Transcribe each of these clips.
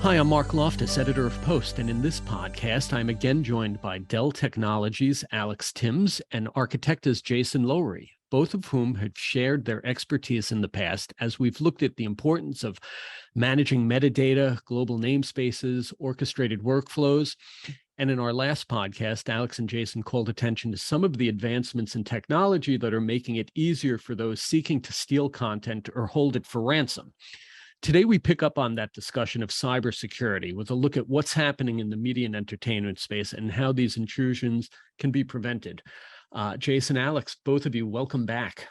Hi, I'm Marc Loftus, editor of Post, and in this podcast, I'm again joined by Dell Technologies' Alex Timbs and Arcitecta's Jason Lohrey, both of whom have shared their expertise in the past as we've looked at the importance of managing metadata, global namespaces, orchestrated workflows. And in our last podcast, Alex and Jason called attention to some of the advancements in technology that are making it easier for those seeking to steal content or hold it for ransom. Today, we pick up on that discussion of cybersecurity with a look at what's happening in the media and entertainment space and how these intrusions can be prevented. Jason, Alex, both of you, welcome back.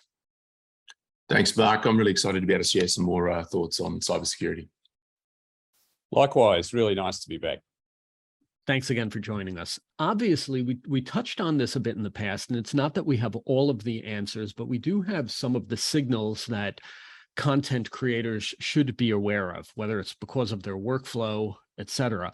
Thanks, Marc. I'm really excited to be able to share some more thoughts on cybersecurity. Likewise, really nice to be back. Thanks again for joining us. Obviously, we touched on this a bit in the past, and it's not that we have all of the answers, but we do have some of the signals that content creators should be aware of, whether it's because of their workflow, et cetera.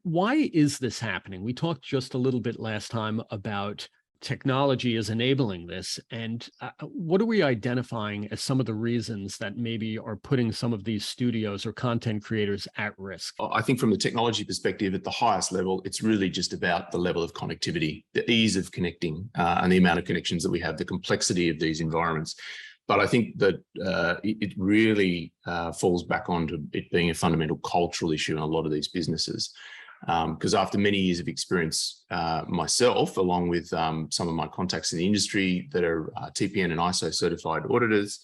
Why is this happening? We talked just a little bit last time about technology is enabling this. And what are we identifying as some of the reasons that maybe are putting some of these studios or content creators at risk? I think from the technology perspective, at the highest level, it's really just about the level of connectivity, the ease of connecting and the amount of connections that we have, the complexity of these environments. But I think that it really falls back onto it being a fundamental cultural issue in a lot of these businesses. Because after many years of experience myself, along with some of my contacts in the industry that are TPN and ISO certified auditors,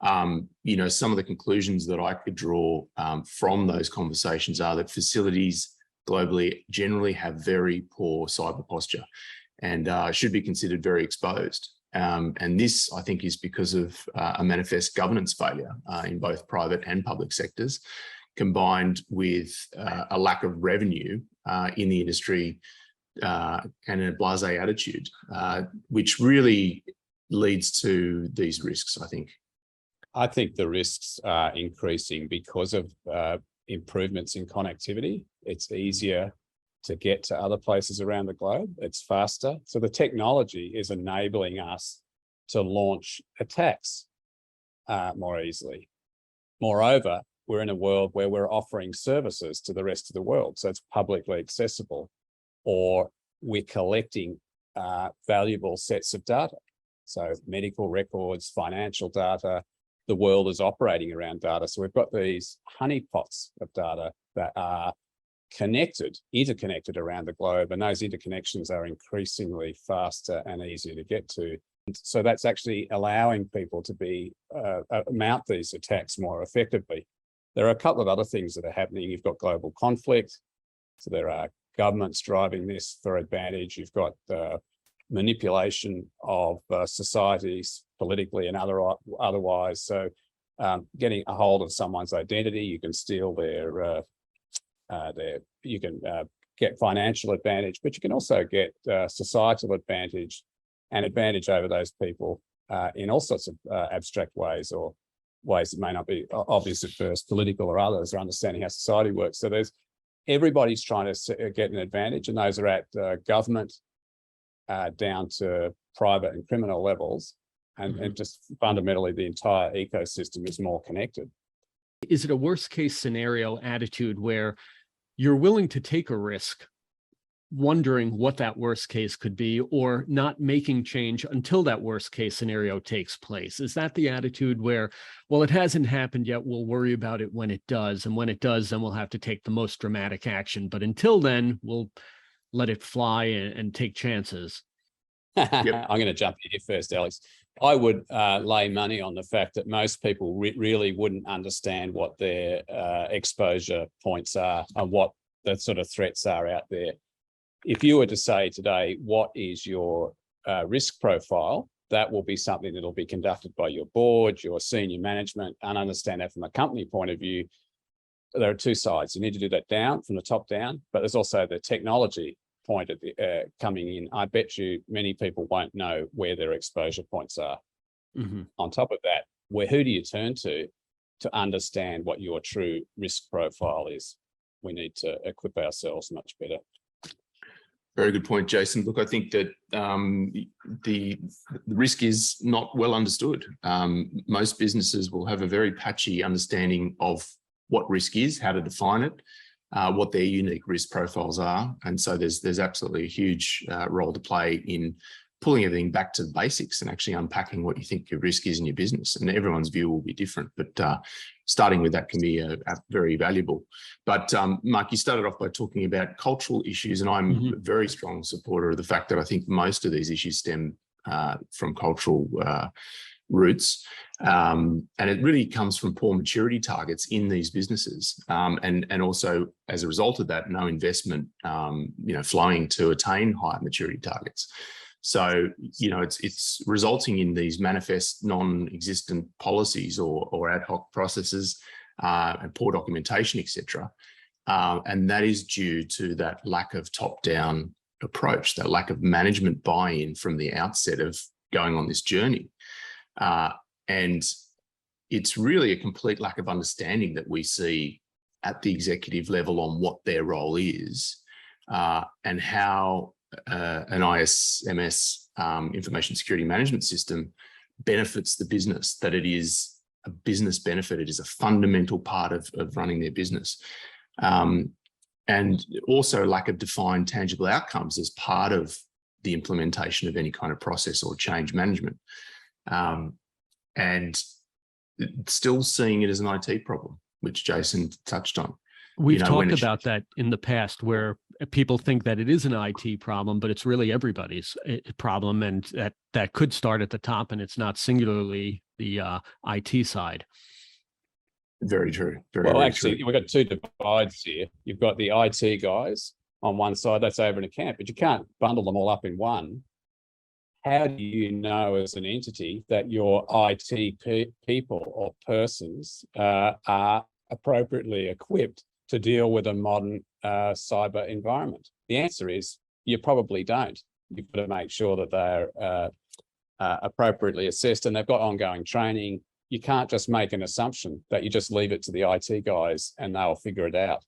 some of the conclusions that I could draw from those conversations are that facilities globally generally have very poor cyber posture and should be considered very exposed. And this, I think, is because of a manifest governance failure in both private and public sectors, combined with a lack of revenue in the industry and a blasé attitude, which really leads to these risks, I think. I think the risks are increasing because of improvements in connectivity. It's easier to get to other places around the globe. It's faster. So the technology is enabling us to launch attacks more easily. Moreover, we're in a world where we're offering services to the rest of the world. So it's publicly accessible, or we're collecting valuable sets of data. So medical records, financial data, the world is operating around data. So we've got these honeypots of data that are interconnected around the globe, and those interconnections are increasingly faster and easier to get to. So that's actually allowing people to mount these attacks more effectively. There are a couple of other things that are happening. You've got global conflict, so there are governments driving this for advantage. You've got manipulation of societies politically and otherwise. So getting a hold of someone's identity, you can steal you can get financial advantage, but you can also get societal advantage and advantage over those people in all sorts of abstract ways, or ways that may not be obvious at first, political or others, or understanding how society works. So everybody's trying to get an advantage, and those are at government down to private and criminal levels, and just fundamentally the entire ecosystem is more connected. Is it a worst case scenario attitude where you're willing to take a risk, wondering what that worst case could be, or not making change until that worst case scenario takes place? Is that the attitude where, well, it hasn't happened yet, we'll worry about it when it does, and when it does, then we'll have to take the most dramatic action, but until then, we'll let it fly and take chances? Yep. I'm going to jump in here first, Alex. I would lay money on the fact that most people really wouldn't understand what their exposure points are and what the sort of threats are out there. If you were to say today, what is your risk profile, that will be something that will be conducted by your board, your senior management, and understand that from a company point of view. There are two sides. You need to do that from the top down, but there's also the technology point at coming in. I bet you many people won't know where their exposure points are. On top of that, who do you turn to understand what your true risk profile is? We need to equip ourselves much better. Very good point, Jason. Look, I think that the risk is not well understood. Most businesses will have a very patchy understanding of what risk is, how to define it, what their unique risk profiles are. And so there's absolutely a huge role to play in pulling everything back to the basics and actually unpacking what you think your risk is in your business. And everyone's view will be different, but starting with that can be very valuable. But Marc, you started off by talking about cultural issues, and I'm a very strong supporter of the fact that I think most of these issues stem from cultural roots. And it really comes from poor maturity targets in these businesses. And also as a result of that, no investment, flowing to attain higher maturity targets. So, it's resulting in these manifest non-existent policies or ad hoc processes and poor documentation, etc. And that is due to that lack of top-down approach, that lack of management buy-in from the outset of going on this journey. And it's really a complete lack of understanding that we see at the executive level on what their role is and how an ISMS information security management system benefits the business, that it is a business benefit. It is a fundamental part of running their business. And also lack of defined tangible outcomes as part of the implementation of any kind of process or change management. And still seeing it as an IT problem, which Jason touched on. We've talked about that in the past, where people think that it is an IT problem, but it's really everybody's problem, and that could start at the top, and it's not singularly the IT side. Very true. Well, actually, we've got two divides here. You've got the IT guys on one side, that's over in a camp, but you can't bundle them all up in one. How do you know as an entity that your IT people or persons are appropriately equipped to deal with a modern cyber environment? The answer is you probably don't. You've got to make sure that they're appropriately assessed and they've got ongoing training. You can't just make an assumption that you just leave it to the IT guys and they'll figure it out.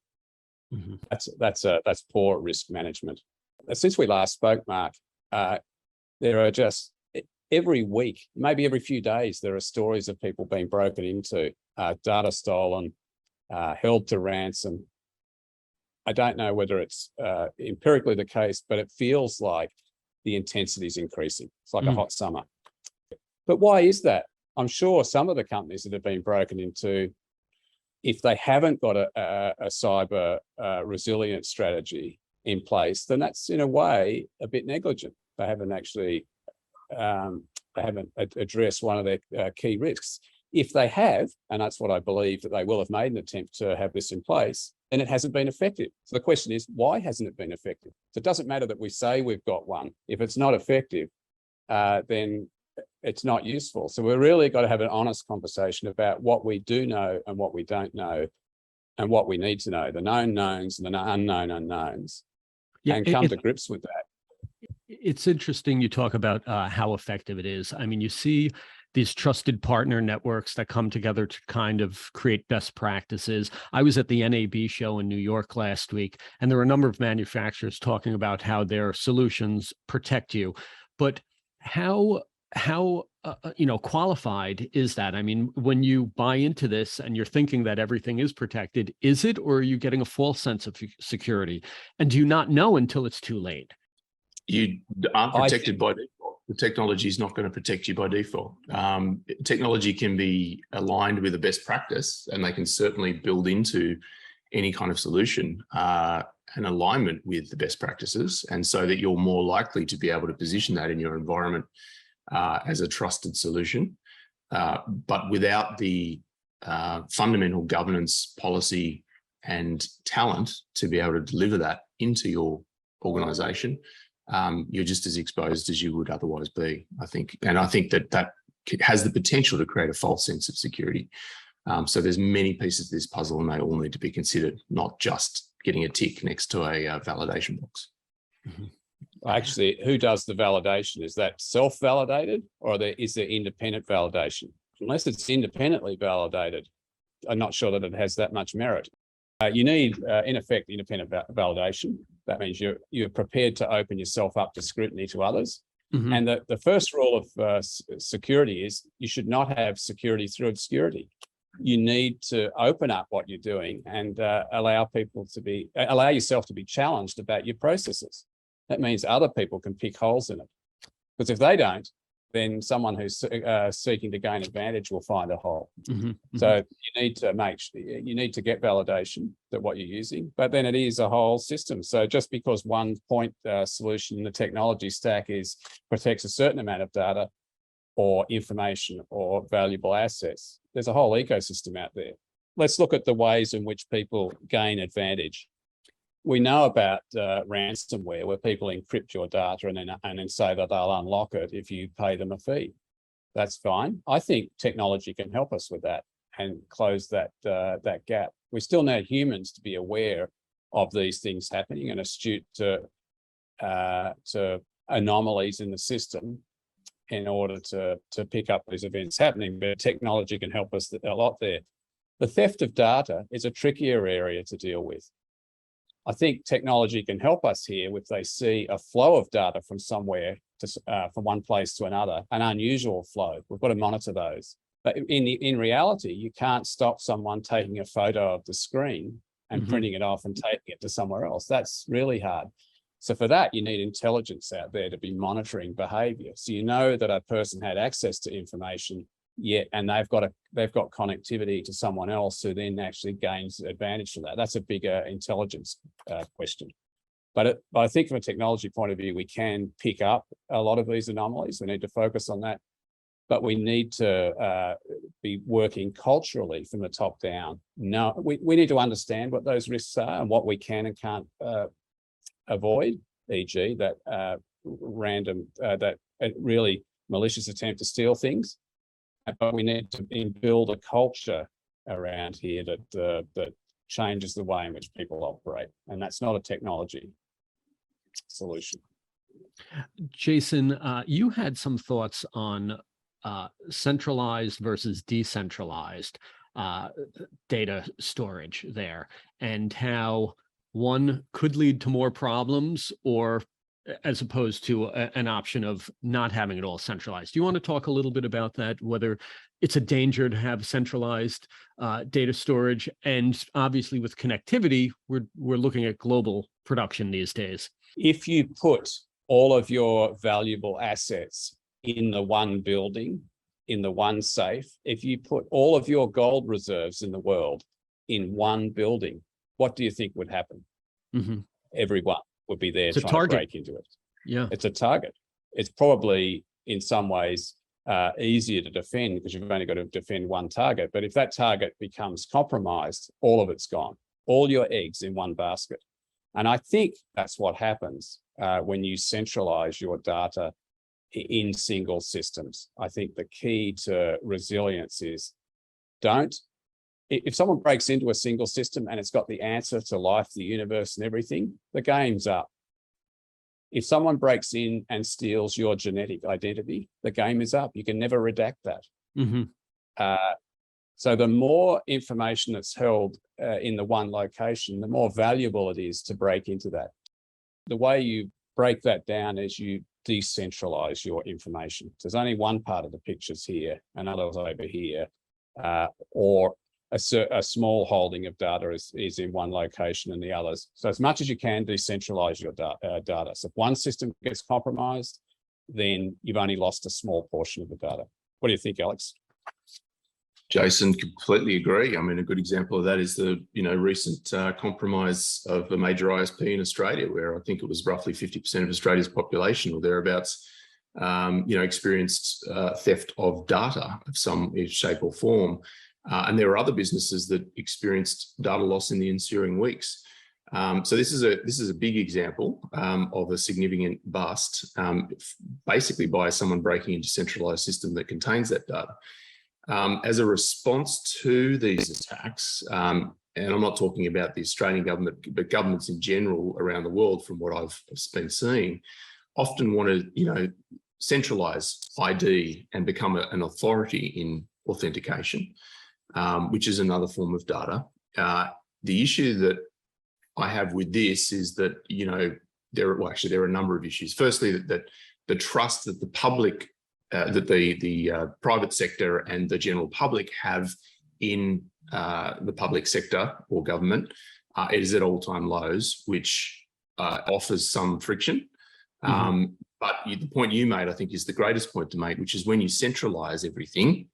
That's poor risk management. Since we last spoke, Marc, there are just every week, maybe every few days, there are stories of people being broken into, data stolen, held to ransom. I don't know whether it's empirically the case, but it feels like the intensity is increasing. It's like a hot summer. But why is that? I'm sure some of the companies that have been broken into, if they haven't got a cyber resilience strategy in place, then that's in a way a bit negligent. They haven't actually addressed one of their key risks. If they have, and that's what I believe, that they will have made an attempt to have this in place, then it hasn't been effective. So the question is, why hasn't it been effective? So it doesn't matter that we say we've got one. If it's not effective, then it's not useful. So we're really got to have an honest conversation about what we do know and what we don't know and what we need to know, the known knowns and the unknown unknowns, and come to grips with that. It's interesting you talk about how effective it is. I mean, you see these trusted partner networks that come together to kind of create best practices. I was at the NAB show in New York last week, and there were a number of manufacturers talking about how their solutions protect you. But how qualified is that? I mean, when you buy into this and you're thinking that everything is protected, is it, or are you getting a false sense of security? And do you not know until it's too late? You aren't protected by default. The technology is not going to protect you by default. Technology can be aligned with a best practice, and they can certainly build into any kind of solution an alignment with the best practices, and so that you're more likely to be able to position that in your environment as a trusted solution. But without the fundamental governance, policy, and talent to be able to deliver that into your organization, you're just as exposed as you would otherwise be, I think. And I think that has the potential to create a false sense of security. So there's many pieces of this puzzle, and they all need to be considered, not just getting a tick next to a validation box. Actually, who does the validation? Is that self-validated, or is there independent validation? Unless it's independently validated, I'm not sure that it has that much merit. You need, in effect, independent validation. That means you're prepared to open yourself up to scrutiny to others. And the first rule of security is you should not have security through obscurity. you need to open up what you're doing and allow yourself to be challenged about your processes. That means other people can pick holes in it, because if they don't, then someone who's seeking to gain advantage will find a hole. So you need to get validation that what you're using, but then it is a whole system. So just because one point solution in the technology stack protects a certain amount of data or information or valuable assets, there's a whole ecosystem out there. Let's look at the ways in which people gain advantage. We know about ransomware, where people encrypt your data and then say that they'll unlock it if you pay them a fee. That's fine. I think technology can help us with that and close that gap. We still need humans to be aware of these things happening and astute to anomalies in the system in order to pick up these events happening. But technology can help us a lot there. The theft of data is a trickier area to deal with. I think technology can help us here if they see a flow of data from somewhere from one place to another, an unusual flow. We've got to monitor those. But in reality, you can't stop someone taking a photo of the screen and printing it off and taking it to somewhere else. That's really hard. So for that, you need intelligence out there to be monitoring behavior. So you know that a person had access to information, and they've got connectivity to someone else who then actually gains advantage from that. That's a bigger intelligence question. But I think from a technology point of view, we can pick up a lot of these anomalies. We need to focus on that. But we need to be working culturally from the top down. No, we need to understand what those risks are and what we can and can't avoid, e.g. that really malicious attempt to steal things. But we need to build a culture around here that changes the way in which people operate. And that's not a technology solution. Jason, you had some thoughts on centralized versus decentralized data storage there, and how one could lead to more problems, or as opposed to an option of not having it all centralized. Do you want to talk a little bit about that, whether it's a danger to have centralized data storage? And obviously with connectivity, we're looking at global production these days. If you put all of your valuable assets in the one building, in the one safe, if you put all of your gold reserves in the world in one building, what do you think would happen? Everyone would be there trying to break into it. Yeah, it's a target. It's probably in some ways easier to defend because you've only got to defend one target. But if that target becomes compromised, all of it's gone. All your eggs in one basket. And I think that's what happens when you centralize your data in single systems. I think the key to resilience is if someone breaks into a single system and it's got the answer to life, the universe, and everything, the game's up. If someone breaks in and steals your genetic identity, the game is up. You can never redact that. So the more information that's held in the one location, the more valuable it is to break into that. The way you break that down is you decentralize your information. So there's only one part of the pictures here, another's over here, or a small holding of data is in one location and the others. So as much as you can, decentralize your data. So if one system gets compromised, then you've only lost a small portion of the data. What do you think, Alex? Jason, completely agree. I mean, a good example of that is the recent compromise of a major ISP in Australia, where I think it was roughly 50% of Australia's population or thereabouts, experienced theft of data of some shape or form. And there are other businesses that experienced data loss in the ensuing weeks. So this is a big example of a significant bust, basically by someone breaking into a centralized system that contains that data. As a response to these attacks, and I'm not talking about the Australian government, but governments in general around the world, from what I've been seeing, often want to, centralize ID and become an authority in authentication, which is another form of data. The issue that I have with this is that, there are a number of issues. Firstly, that the trust that the public, that the private sector and the general public have in the public sector or government, it is at all-time lows, which offers some friction. But the point you made, I think, is the greatest point to make, which is when you centralize everything,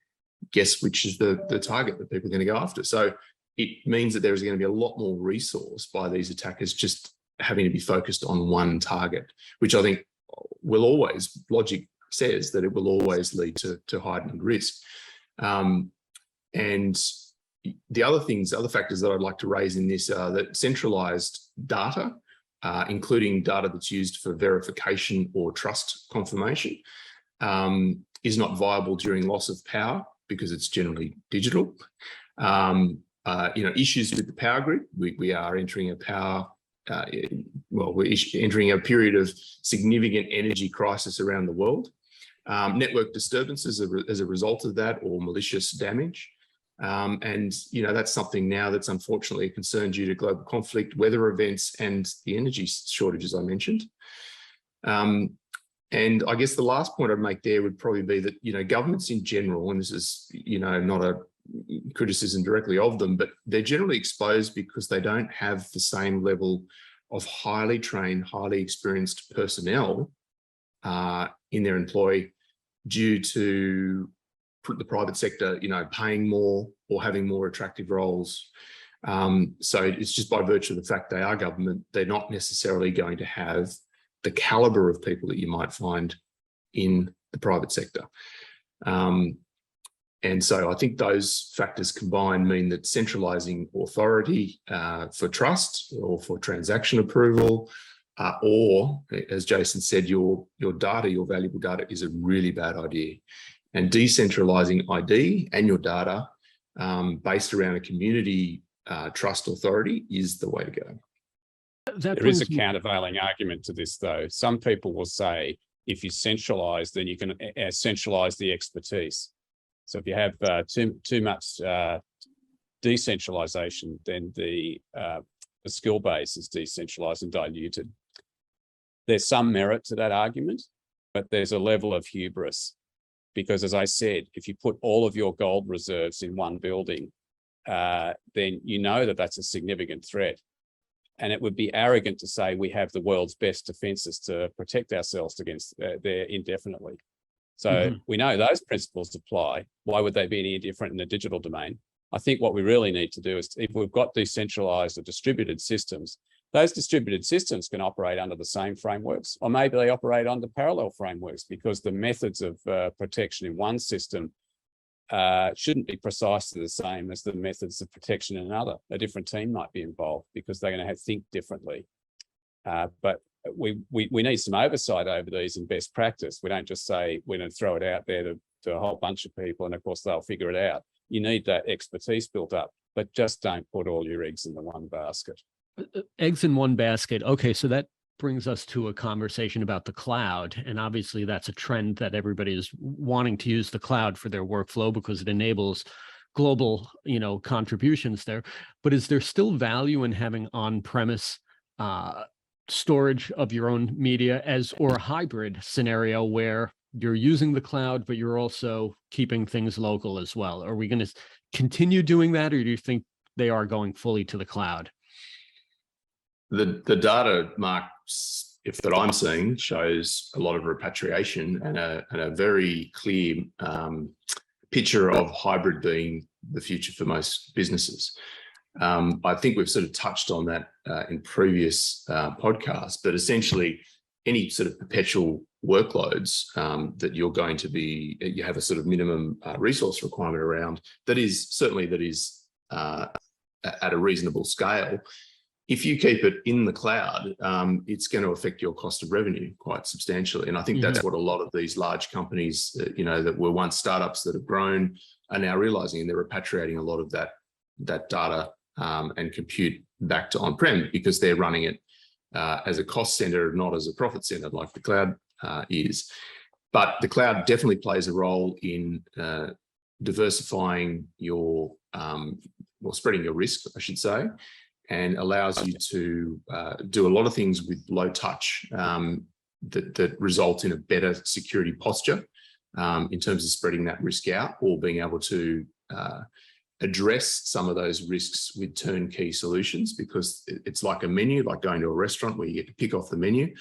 guess which is the target that people are going to go after. So it means that there is going to be a lot more resource by these attackers just having to be focused on one target, which I think will always, logic says that it will always lead to heightened risk. And the other factors that I'd like to raise in this are that centralized data, including data that's used for verification or trust confirmation, is not viable during loss of power because it's generally digital. Issues with the power grid. We are entering a power, we're entering a period of significant energy crisis around the world. Network disturbances as a result of that, or malicious damage. That's something now that's unfortunately a concern due to global conflict, weather events, and the energy shortages I mentioned. And I guess the last point I'd make there would probably be that, governments in general, and this is, not a criticism directly of them, but they're generally exposed because they don't have the same level of highly trained, highly experienced personnel in their employ due to the private sector, paying more or having more attractive roles. So it's just by virtue of the fact they are government, they're not necessarily going to have the caliber of people that you might find in the private sector. And so I think those factors combined mean that centralizing authority for trust or for transaction approval, or as Jason said, your data, your valuable data, is a really bad idea. And decentralizing ID and your data based around a community trust authority is the way to go. There is a countervailing argument to this, though. Some people will say, if you centralize, then you can centralize the expertise. So if you have too much decentralization, then the skill base is decentralized and diluted. There's some merit to that argument, but there's a level of hubris. Because as I said, if you put all of your gold reserves in one building, then you know that that's a significant threat. And it would be arrogant to say we have the world's best defenses to protect ourselves against there indefinitely. So we know those principles apply. Why would they be any different in the digital domain? I think what we really need to do is, if we've got decentralized or distributed systems, those distributed systems can operate under the same frameworks, or maybe they operate under parallel frameworks, because the methods of protection in one system shouldn't be precisely the same as the methods of protection in another. A different team might be involved because they're going to think differently. But we need some oversight over these in best practice. We don't just say we're going to throw it out there to a whole bunch of people and of course they'll figure it out. You need that expertise built up, but just don't put all your eggs in the one basket. Eggs in one basket. Okay, so that brings us to a conversation about the cloud. And obviously that's a trend that everybody is wanting to use the cloud for their workflow because it enables global, contributions there. But is there still value in having on-premise storage of your own media or a hybrid scenario where you're using the cloud, but you're also keeping things local as well? Are we going to continue doing that, or do you think they are going fully to the cloud? The data, Marc, that I'm seeing shows a lot of repatriation and a very clear picture of hybrid being the future for most businesses. I think we've sort of touched on that in previous podcasts, but essentially any sort of perpetual workloads that you have a sort of minimum resource requirement around that is at a reasonable scale. If you keep it in the cloud, it's going to affect your cost of revenue quite substantially. And I think that's what a lot of these large companies, that were once startups that have grown are now realizing, and they're repatriating a lot of that data and compute back to on-prem because they're running it as a cost center, not as a profit center like the cloud is. But the cloud definitely plays a role in diversifying your, spreading your risk, I should say, and allows you to do a lot of things with low touch that result in a better security posture in terms of spreading that risk out, or being able to address some of those risks with turnkey solutions, because it's like a menu, like going to a restaurant where you get to pick off the menu.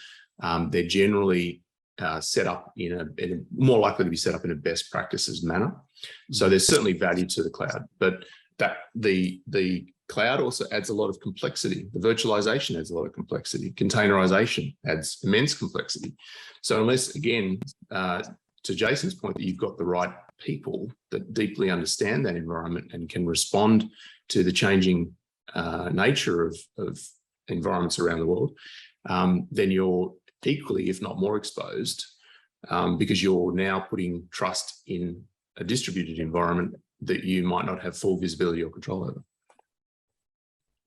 They're generally set up in a more likely to be set up in a best practices manner. So there's certainly value to the cloud, but that the cloud also adds a lot of complexity. The virtualization adds a lot of complexity. Containerization adds immense complexity. So unless, again, to Jason's point, that you've got the right people that deeply understand that environment and can respond to the changing nature of environments around the world, then you're equally, if not more, exposed, because you're now putting trust in a distributed environment that you might not have full visibility or control over.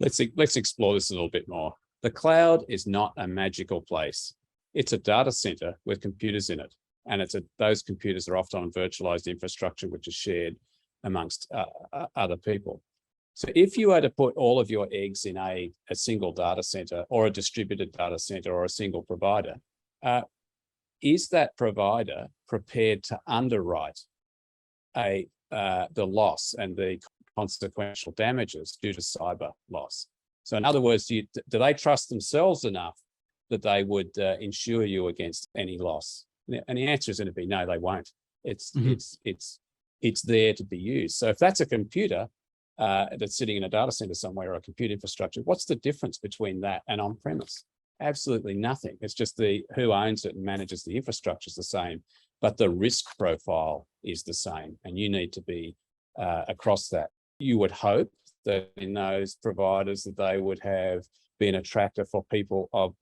Let's explore this a little bit more. The cloud is not a magical place. It's a data center with computers in it. And those computers are often on virtualized infrastructure, which is shared amongst other people. So if you were to put all of your eggs in a single data center or a distributed data center or a single provider, is that provider prepared to underwrite the loss and the consequential damages due to cyber loss? So in other words, do they trust themselves enough that they would insure you against any loss? And the answer is going to be no, they won't. It's there to be used. So if that's a computer that's sitting in a data center somewhere or a compute infrastructure, what's the difference between that and on-premise? Absolutely nothing. It's just who owns it and manages the infrastructure is the same, but the risk profile is the same, and you need to be across that. You would hope that in those providers that they would have been attractive for people of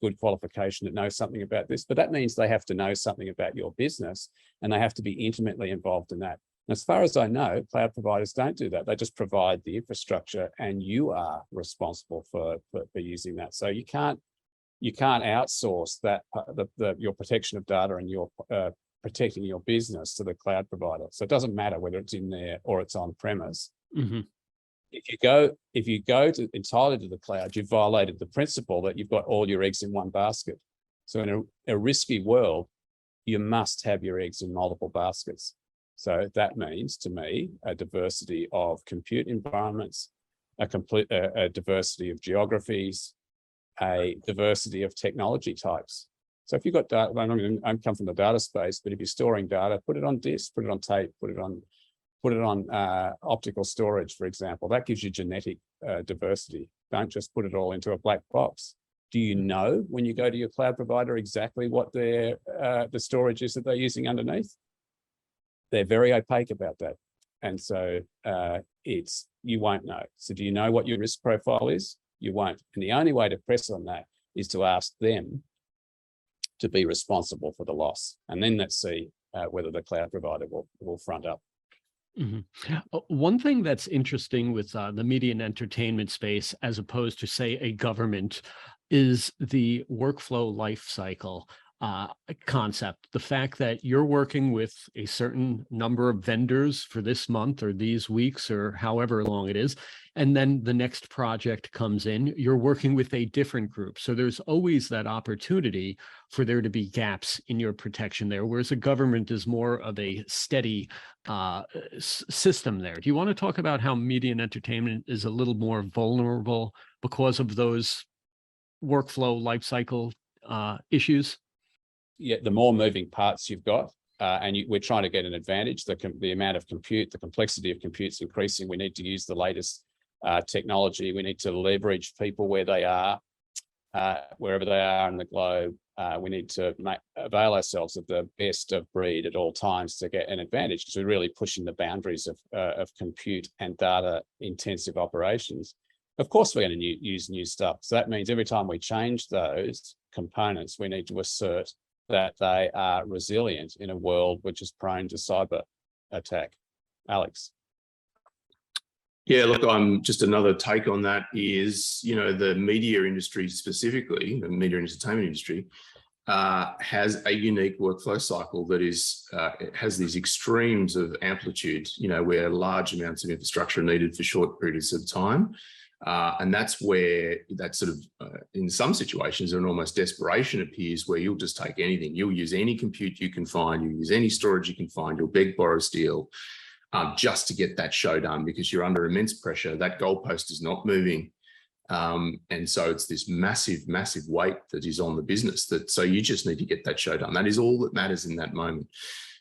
good qualification that know something about this, but that means they have to know something about your business and they have to be intimately involved in that. And as far as I know, cloud providers don't do that. They just provide the infrastructure and you are responsible for using that. So you can't outsource that your protection of data and your protecting your business to the cloud provider. So it doesn't matter whether it's in there or it's on premise. Mm-hmm. If you go entirely to the cloud, you've violated the principle that you've got all your eggs in one basket. So in a risky world, you must have your eggs in multiple baskets. So that means, to me, a diversity of compute environments, a diversity of geographies, a diversity of technology types. So if you've got data, I come from the data space, but if you're storing data, put it on disk, put it on tape, put it on optical storage, for example. That gives you genetic diversity. Don't just put it all into a black box. Do you know when you go to your cloud provider exactly what the storage is that they're using underneath? They're very opaque about that. And so you won't know. So do you know what your risk profile is? You won't. And the only way to press on that is to ask them to be responsible for the loss. And then let's see whether the cloud provider will front up. Mm-hmm. One thing that's interesting with the media and entertainment space, as opposed to, say, a government, is the workflow life cycle concept. The fact that you're working with a certain number of vendors for this month or these weeks or however long it is, and then the next project comes in, you're working with a different group. So there's always that opportunity for there to be gaps in your protection there, whereas a government is more of a steady system there. Do you want to talk about how media and entertainment is a little more vulnerable because of those workflow lifecycle issues? Yeah, the more moving parts you've got, and we're trying to get an advantage. The amount of compute, the complexity of compute is increasing. We need to use the latest technology. We need to leverage people where they are, wherever they are in the globe. We need to avail ourselves of the best of breed at all times to get an advantage, because we're really pushing the boundaries of compute and data intensive operations. Of course, we're going to use new stuff. So that means every time we change those components, we need to assert that they are resilient in a world which is prone to cyber attack. Alex. Yeah, look, just another take on that is, the media industry specifically, the media and entertainment industry, has a unique workflow cycle that it has these extremes of amplitude, where large amounts of infrastructure are needed for short periods of time. And that's where that sort of, in some situations, an almost desperation appears, where you'll just take anything. You'll use any compute you can find. You'll use any storage you can find. You'll beg, borrow, steal. just to get that show done, because you're under immense pressure. That goalpost is not moving. And so it's this massive, massive weight that is on the business, so you just need to get that show done. That is all that matters in that moment.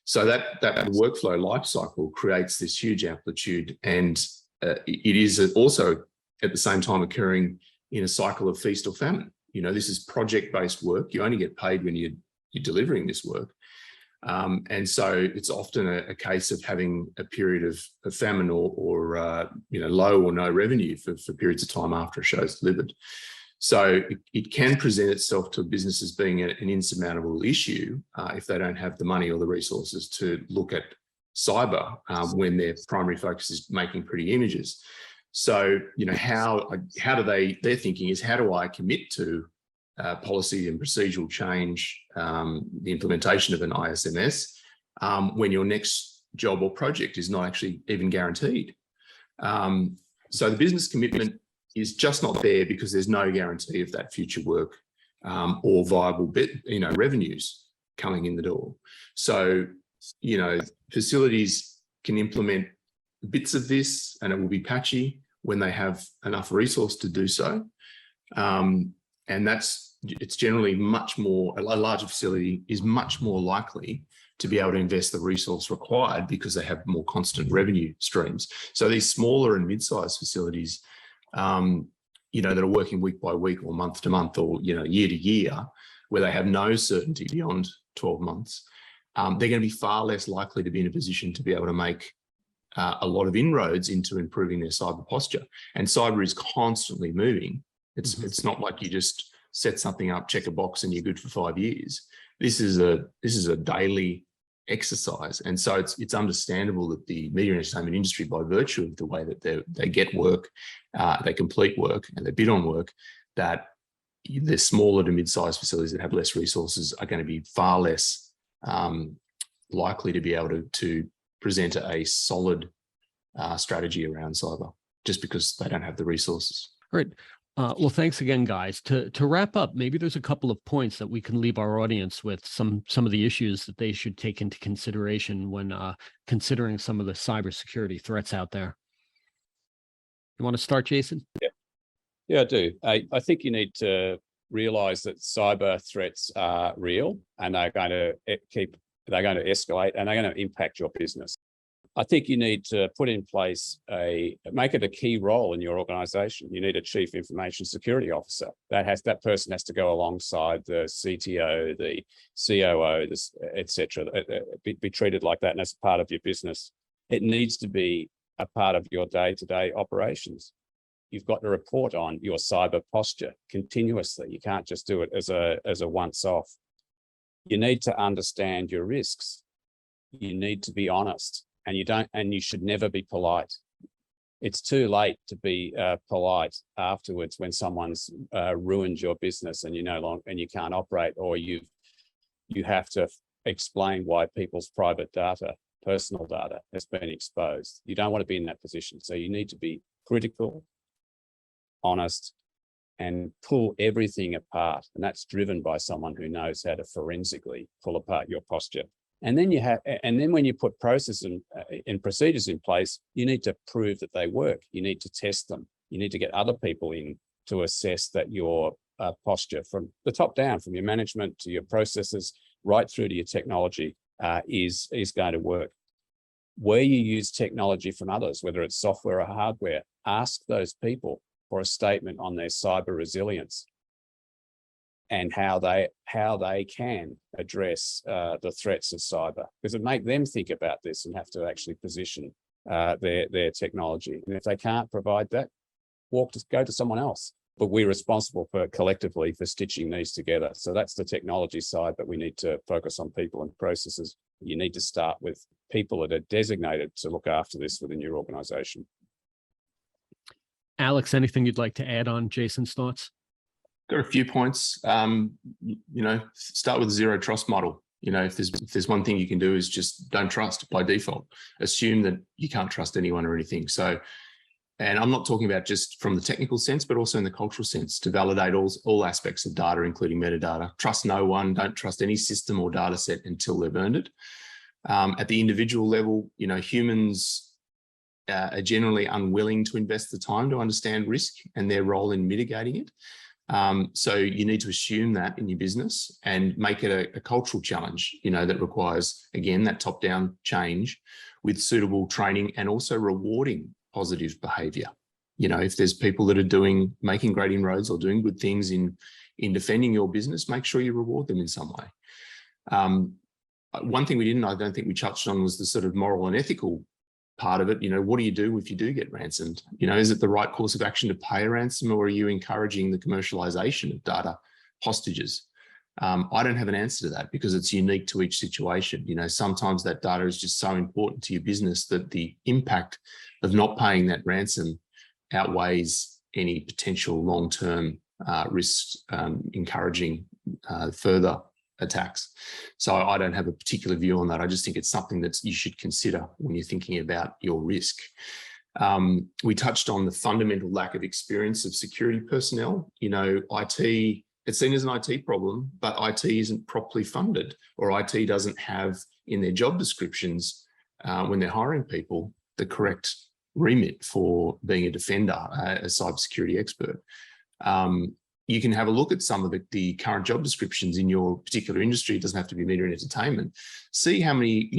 So that workflow life cycle creates this huge amplitude, and it is also at the same time occurring in a cycle of feast or famine. This is project-based work. You only get paid when you're delivering this work. And so it's often a case of having a period of famine or low or no revenue for periods of time after a show is delivered. So it can present itself to a business as being an insurmountable issue if they don't have the money or the resources to look at cyber when their primary focus is making pretty images. So, how do their thinking is, how do I commit to policy and procedural change, the implementation of an ISMS, when your next job or project is not actually even guaranteed. So the business commitment is just not there because there's no guarantee of that future work or viable revenues coming in the door. So, facilities can implement bits of this, and it will be patchy when they have enough resource to do so. And it's generally much more, a larger facility is much more likely to be able to invest the resource required because they have more constant revenue streams. So these smaller and mid-sized facilities, that are working week by week or month to month or, year to year, where they have no certainty beyond 12 months, they're going to be far less likely to be in a position to be able to make a lot of inroads into improving their cyber posture. And cyber is constantly moving. It's not like you just set something up, check a box, and you're good for 5 years. This is a daily exercise, and so it's understandable that the media and entertainment industry, by virtue of the way that they get work, they complete work, and they bid on work, that the smaller to mid-sized facilities that have less resources are going to be far less likely to be able to present a solid strategy around cyber, just because they don't have the resources. All right. Well, thanks again, guys. To wrap up, maybe there's a couple of points that we can leave our audience with, some of the issues that they should take into consideration when considering some of the cybersecurity threats out there. You want to start, Jason? Yeah, I do. I think you need to realize that cyber threats are real, and they're going to escalate, and they're going to impact your business. I think you need to put in place make it a key role in your organization. You need a chief information security officer. That person has to go alongside the CTO, the COO, et cetera, be treated like that, and as part of your business. It needs to be a part of your day-to-day operations. You've got to report on your cyber posture continuously. You can't just do it as a once-off. You need to understand your risks. You need to be honest. And you should never be polite. It's too late to be polite afterwards when someone's ruined your business and you can't operate, or you have to explain why people's private data, personal data, has been exposed. You don't want to be in that position. So you need to be critical, honest, and pull everything apart. And that's driven by someone who knows how to forensically pull apart your posture. And then when you put processes and procedures in place, you need to prove that they work. You need to test them. You need to get other people in to assess that your posture, from the top down, from your management to your processes, right through to your technology, is going to work. Where you use technology from others, whether it's software or hardware, ask those people for a statement on their cyber resilience and how they can address the threats of cyber, because it make them think about this and have to actually position their technology. And if they can't provide that, go to someone else. But we're responsible collectively for stitching these together. So that's the technology side, but we need to focus on people and processes. You need to start with people that are designated to look after this within your organization. Alex, anything you'd like to add on Jason's thoughts? Got a few points. Start with a zero trust model. If there's one thing you can do is just don't trust by default. Assume that you can't trust anyone or anything. So, and I'm not talking about just from the technical sense, but also in the cultural sense, to validate all aspects of data, including metadata. Trust no one. Don't trust any system or data set until they've earned it. At the individual level, humans are generally unwilling to invest the time to understand risk and their role in mitigating it. So you need to assume that in your business and make it a cultural challenge, that requires, again, that top-down change with suitable training and also rewarding positive behavior. If there's people that are making great inroads or doing good things in defending your business, make sure you reward them in some way. One thing I don't think we touched on was the sort of moral and ethical part of it. What do you do if you do get ransomed? Is it the right course of action to pay a ransom, or are you encouraging the commercialization of data hostages? I don't have an answer to that because it's unique to each situation. Sometimes that data is just so important to your business that the impact of not paying that ransom outweighs any potential long-term risks, encouraging further attacks. So I don't have a particular view on that. I just think it's something that you should consider when you're thinking about your risk. We touched on the fundamental lack of experience of security personnel. IT, it's seen as an IT problem, but IT isn't properly funded, or IT doesn't have in their job descriptions when they're hiring people the correct remit for being a defender, a cybersecurity expert. You can have a look at some of the current job descriptions in your particular industry. It doesn't have to be media and entertainment. See how many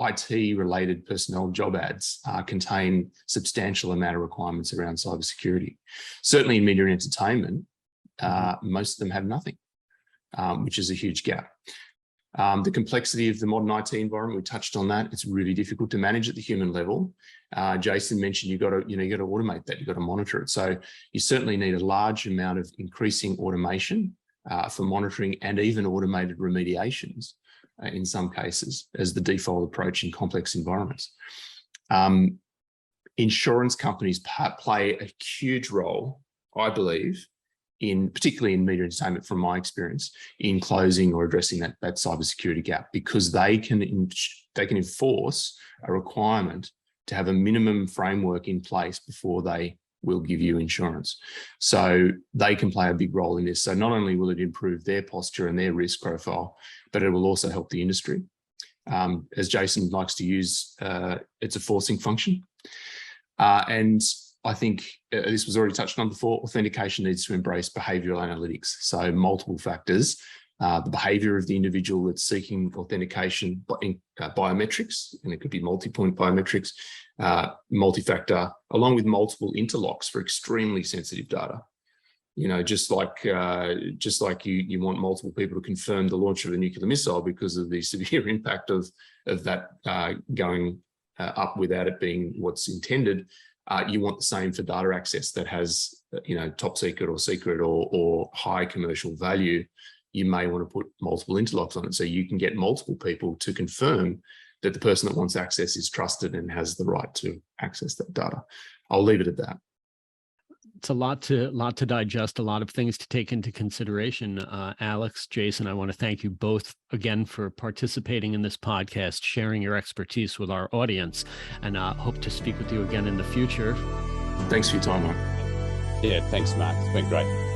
IT-related personnel job ads contain substantial amount of requirements around cybersecurity. Certainly in media and entertainment, most of them have nothing, which is a huge gap. The complexity of the modern IT environment, we touched on that. It's really difficult to manage at the human level. Jason mentioned you got to automate that. You've got to monitor it. So you certainly need a large amount of increasing automation for monitoring and even automated remediations in some cases as the default approach in complex environments. Insurance companies play a huge role, I believe, particularly in media entertainment, from my experience, in closing or addressing that cybersecurity gap, because they can enforce a requirement to have a minimum framework in place before they will give you insurance. So they can play a big role in this. So not only will it improve their posture and their risk profile, but it will also help the industry. As Jason likes to use, it's a forcing function. And I think this was already touched on before, authentication needs to embrace behavioral analytics. So multiple factors, the behavior of the individual that's seeking authentication, biometrics, and it could be multi-point biometrics, multi-factor, along with multiple interlocks for extremely sensitive data. Just like you want multiple people to confirm the launch of a nuclear missile because of the severe impact of that going up without it being what's intended. You want the same for data access that has, top secret or secret or high commercial value. You may want to put multiple interlocks on it so you can get multiple people to confirm that the person that wants access is trusted and has the right to access that data. I'll leave it at that. It's a lot to digest, a lot of things to take into consideration. Alex, Jason, I want to thank you both again for participating in this podcast, sharing your expertise with our audience, and hope to speak with you again in the future. Thanks for your time, Marc. Yeah, thanks, Marc. It's been great.